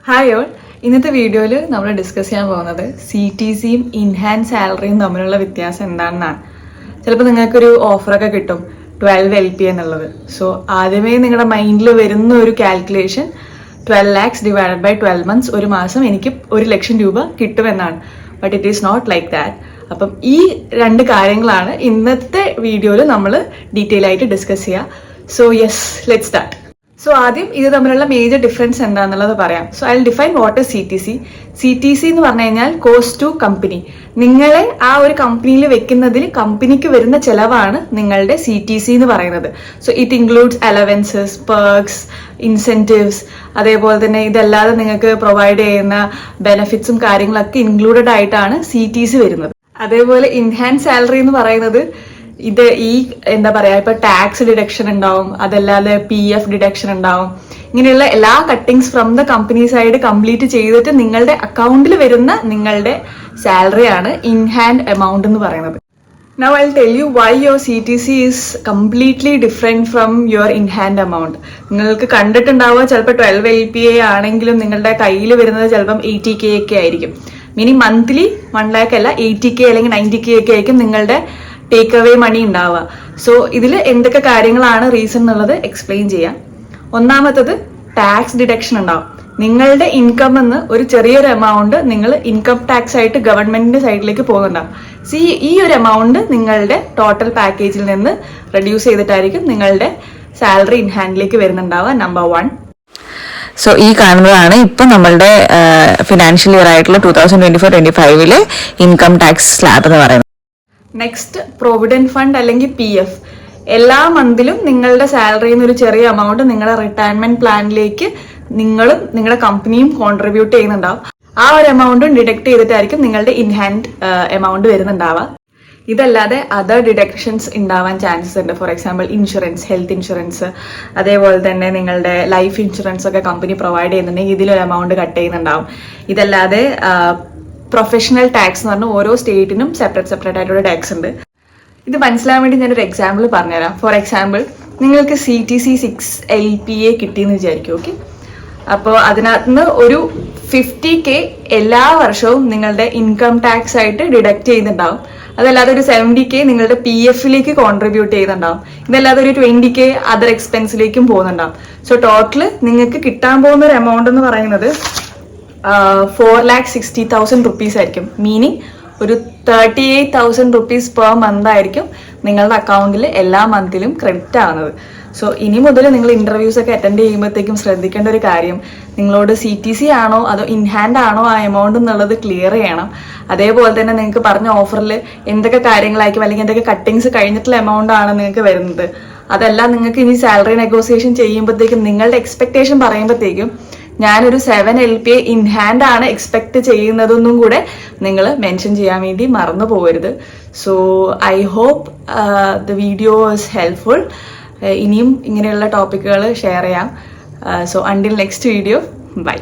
Hi all, ഇന്നത്തെ വീഡിയോയിൽ നമ്മൾ ഡിസ്കസ് ചെയ്യാൻ പോകുന്നത് CTCയും ഇൻഹാൻസ് സാലറിയും തമ്മിലുള്ള വ്യത്യാസം എന്താണെന്നാണ്. ചിലപ്പോൾ നിങ്ങൾക്കൊരു ഓഫറൊക്കെ കിട്ടും 12 LP എന്നുള്ളത്. സോ ആദ്യമേ നിങ്ങളുടെ മൈൻഡിൽ വരുന്ന ഒരു calculation 12 lakhs divided by 12 months, ഒരു മാസം എനിക്ക് 1 ലക്ഷം രൂപ കിട്ടുമെന്നാണ്. But it is not like that. അപ്പം ഈ രണ്ട് കാര്യങ്ങളാണ് ഇന്നത്തെ വീഡിയോയിൽ നമ്മൾ ഡീറ്റെയിൽ ആയിട്ട് ഡിസ്കസ് ചെയ്യുക. So yes, let's start. So ആദ്യം ഇത് തമ്മിലുള്ള മേജർ ഡിഫറൻസ് എന്താണെന്നുള്ളത് പറയാം. So I will define what is CTC. CTC എന്ന് പറഞ്ഞു കഴിഞ്ഞാൽ കോസ്റ്റ് ടു കമ്പനി. നിങ്ങളെ ആ ഒരു കമ്പനിയിൽ വെക്കുന്നതിൽ കമ്പനിക്ക് വരുന്ന ചെലവാണ് നിങ്ങളുടെ CTC എന്ന് പറയുന്നത്. So it includes allowances, perks, incentives, അതേപോലെ തന്നെ ഇതല്ലാതെ നിങ്ങൾക്ക് പ്രൊവൈഡ് ചെയ്യുന്ന ബെനിഫിറ്റ്സും കാര്യങ്ങളൊക്കെ ഇൻക്ലൂഡഡ് ആയിട്ടാണ് CTC വരുന്നത്. അതേപോലെ ഇൻഹാൻസ് സാലറി എന്ന് പറയുന്നത് ഇത് എന്താ പറയാ, ഇപ്പൊ ടാക്സ് ഡിഡക്ഷൻ ഉണ്ടാവും, അതല്ലാതെ PF ഡിഡക്ഷൻ ഉണ്ടാവും. ഇങ്ങനെയുള്ള എല്ലാ cuttings from the company side complete ചെയ്തിട്ട് നിങ്ങളുടെ അക്കൗണ്ടിൽ വരുന്ന നിങ്ങളുടെ സാലറിയാണ് ഇൻ ഹാൻഡ് എമൗണ്ട് എന്ന് പറയുന്നത്. Now I'll tell you why your CTC is completely different from your in hand amount. നിങ്ങൾക്ക് കണ്ടിട്ടുണ്ടാവുക ചിലപ്പോൾ 12 LPA ആണെങ്കിലും നിങ്ങളുടെ കയ്യിൽ വരുന്നത് ചിലപ്പം 80K ഒക്കെ ആയിരിക്കും. മീനിങ് മന്ത്ലി 1 lakh അല്ല, 80K അല്ലെങ്കിൽ 90K ഒക്കെ ആയിരിക്കും നിങ്ങളുടെ ടേക്ക് അവേ മണി ഉണ്ടാവുക. സോ ഇതിൽ എന്തൊക്കെ കാര്യങ്ങളാണ് റീസൺ എന്നുള്ളത് എക്സ്പ്ലെയിൻ ചെയ്യാം. ഒന്നാമത്തത് ടാക്സ് ഡിഡക്ഷൻ ഉണ്ടാവും. നിങ്ങളുടെ ഇൻകം എന്ന് ഒരു ചെറിയൊരു എമൗണ്ട് നിങ്ങൾ ഇൻകം ടാക്സ് ആയിട്ട് ഗവൺമെന്റിന്റെ സൈഡിലേക്ക് പോകുന്നുണ്ടാവും. സോ ഈ ഒരു എമൗണ്ട് നിങ്ങളുടെ ടോട്ടൽ പാക്കേജിൽ നിന്ന് റെഡ്യൂസ് ചെയ്തിട്ടായിരിക്കും നിങ്ങളുടെ സാലറി ഇൻ ഹാൻഡിലേക്ക് വരുന്നുണ്ടാവുക. നമ്പർ 1. സോ ഈ കാണുന്നതാണ് ഇപ്പൊ നമ്മളുടെ ഫിനാൻഷ്യൽ ഇയർ ആയിട്ടുള്ള 2024-25 ഇൻകം ടാക്സ് സ്ലാബ് എന്ന് പറയുന്നത്. നെക്സ്റ്റ്, പ്രൊവിഡന്റ് ഫണ്ട് അല്ലെങ്കിൽ PF. എല്ലാ മന്തിലും നിങ്ങളുടെ സാലറിയിൽ നിന്ന് ഒരു ചെറിയ എമൗണ്ട് നിങ്ങളുടെ റിട്ടയർമെന്റ് പ്ലാനിലേക്ക് നിങ്ങളും നിങ്ങളുടെ കമ്പനിയും കോൺട്രിബ്യൂട്ട് ചെയ്യുന്നുണ്ടാവും. ആ ഒരു എമൗണ്ടും ഡിഡക്ട് ചെയ്തിട്ടായിരിക്കും നിങ്ങളുടെ ഇൻ ഹാൻഡ് എമൗണ്ട് വരുന്നുണ്ടാവുക. ഇതല്ലാതെ അതർ ഡിഡക്ഷൻസ് ഉണ്ടാവാൻ ചാൻസസ് ഉണ്ട്. For example insurance, health insurance, അതേപോലെ തന്നെ നിങ്ങളുടെ ലൈഫ് ഇൻഷുറൻസ് ഒക്കെ കമ്പനി പ്രൊവൈഡ് ചെയ്യുന്നുണ്ടെങ്കിൽ ഇതിലൊരു എമൗണ്ട് കട്ട് ചെയ്യുന്നുണ്ടാവും. ഇതല്ലാതെ പ്രൊഫഷണൽ ടാക്സ് എന്ന് പറഞ്ഞാൽ ഓരോ സ്റ്റേറ്റിനും സെപ്പറേറ്റ് ആയിട്ടുള്ള ടാക്സ് ഉണ്ട്. ഇത് മനസ്സിലാൻ വേണ്ടി ഞാനൊരു എക്സാമ്പിൾ പറഞ്ഞുതരാം. ഫോർ എക്സാമ്പിൾ, നിങ്ങൾക്ക് CTC 6 LPA കിട്ടിയെന്ന് വിചാരിക്കും. ഓക്കെ, അപ്പോൾ അതിനകത്ത് നിന്ന് ഒരു 50K എല്ലാ വർഷവും നിങ്ങളുടെ ഇൻകം ടാക്സ് ആയിട്ട് ഡിഡക്ട് ചെയ്യുന്നുണ്ടാവും. അതല്ലാതെ ഒരു 70K നിങ്ങളുടെ PF-ലേക്ക് കോൺട്രിബ്യൂട്ട് ചെയ്യുന്നുണ്ടാവും. ഇതല്ലാതെ ഒരു 20K അതർ എക്സ്പെൻസിലേക്കും പോകുന്നുണ്ടാവും. സോ ടോട്ടൽ നിങ്ങൾക്ക് കിട്ടാൻ പോകുന്ന ഒരു എമൗണ്ട് എന്ന് പറയുന്നത് 4,60,000 rupees ആയിരിക്കും. മീനിങ് ഒരു 38,000 rupees പെർ മന്ത് ആയിരിക്കും നിങ്ങളുടെ അക്കൗണ്ടിൽ എല്ലാ മന്തിലും ക്രെഡിറ്റ് ആവുന്നത്. സോ ഇനി മുതൽ നിങ്ങൾ ഇന്റർവ്യൂസ് ഒക്കെ അറ്റൻഡ് ചെയ്യുമ്പോഴത്തേക്കും ശ്രദ്ധിക്കേണ്ട ഒരു കാര്യം, നിങ്ങളോട് CTC ആണോ അതോ ഇൻ ഹാൻഡ് ആണോ ആ എമൗണ്ട് എന്നുള്ളത് ക്ലിയർ ചെയ്യണം. അതേപോലെ തന്നെ നിങ്ങൾക്ക് പറഞ്ഞ ഓഫറിൽ എന്തൊക്കെ കാര്യങ്ങളായിരിക്കും അല്ലെങ്കിൽ എന്തൊക്കെ കട്ടിങ്സ് കഴിഞ്ഞിട്ടുള്ള എമൗണ്ട് ആണ് നിങ്ങൾക്ക് വരുന്നത്. അതെല്ലാം നിങ്ങൾക്ക് ഇനി സാലറി നെഗോസിയേഷൻ ചെയ്യുമ്പോഴത്തേക്കും നിങ്ങളുടെ എക്സ്പെക്ടേഷൻ പറയുമ്പോഴത്തേക്കും ഞാനൊരു 7 LPA ഇൻ ഹാൻഡ് ആണ് എക്സ്പെക്ട് ചെയ്യുന്നതെന്നും കൂടെ നിങ്ങൾ മെൻഷൻ ചെയ്യാൻ വേണ്ടി മറന്നു പോകരുത്. So I hope the video is helpful. ഇനിയും ഇങ്ങനെയുള്ള ടോപ്പിക്കുകൾ ഷെയർ ചെയ്യാം. So until next video, by.